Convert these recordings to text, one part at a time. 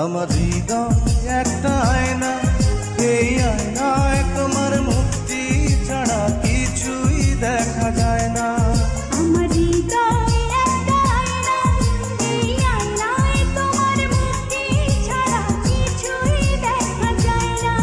আমার হৃদয় একটা আয়না, এই আয়নায় তোমার মুক্তি ছাড়া কিছুই দেখা যায় না। আমার হৃদয় একটা আয়না, এই আয়নায় তোমার মুক্তি ছাড়া কিছুই দেখা যায় না।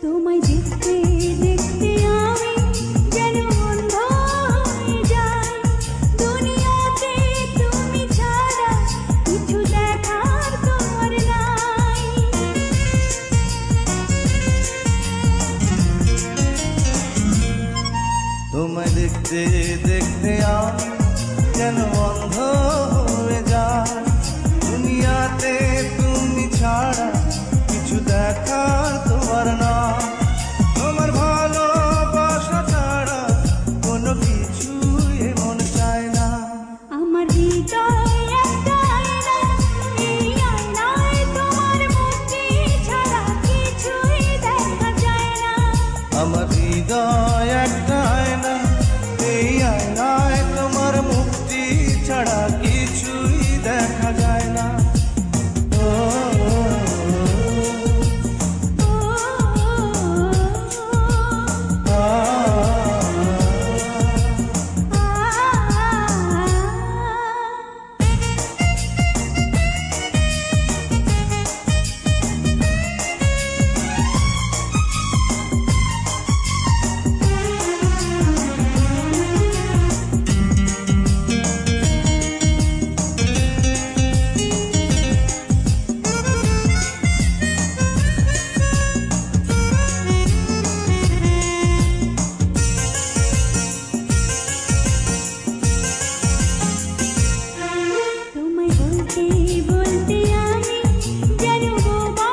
তোমায় দেখতে দেখতে আমি যেন অন্ধ হয়ে যাই, দুনিয়াতে তুমি ছাড়া কিছু দেখার তোমার নাই। তোমায় দেখতে দেখতে আমি যেন অন্ধ হয়ে যাই, দুনিয়াতে তুমি ছাড়া কিছু দেখার তোমার না। তোমার ভালোবাসা ছাড়া কোনো কিছু এমন চায় না। আমার হৃদয় একটা আয়না, এই আয়নায় তোমার মুক্তি ছাড়া কিছুই দেখা যায় না। আমার হৃদয় একটা আয়না, এই আয়নায় তোমার মুক্তি ছাড়া কিছুই দেখা যায় না। তোমায় বলতে বলতে আমি যেন বোবা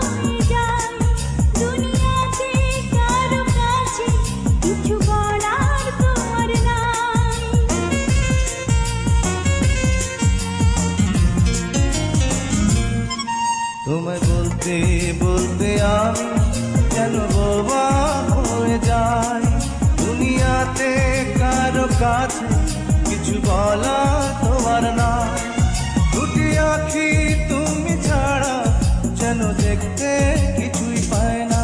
হয়ে যাই, দুনিয়াতে কারো কাছে কিছু বলার তোমার নাই। তোমায় বলতে বলতে আমি যেন বোবা হয়ে যাই, দুনিয়াতে কারো কাছে কিছু বলা তোমার নাই। দুটি আঁখি তুমি ছাড়া যেন দেখতে কিছুই পায় না।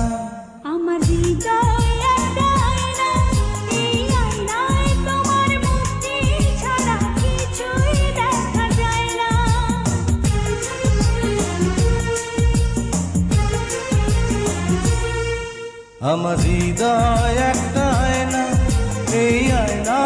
আমার হৃদয় একটা আয়না, এই আয়নায় তোমার মুক্তি ছাড়া কিছুই দেখা যায় না। আমার হৃদয় একটা আয়না, এই আয়না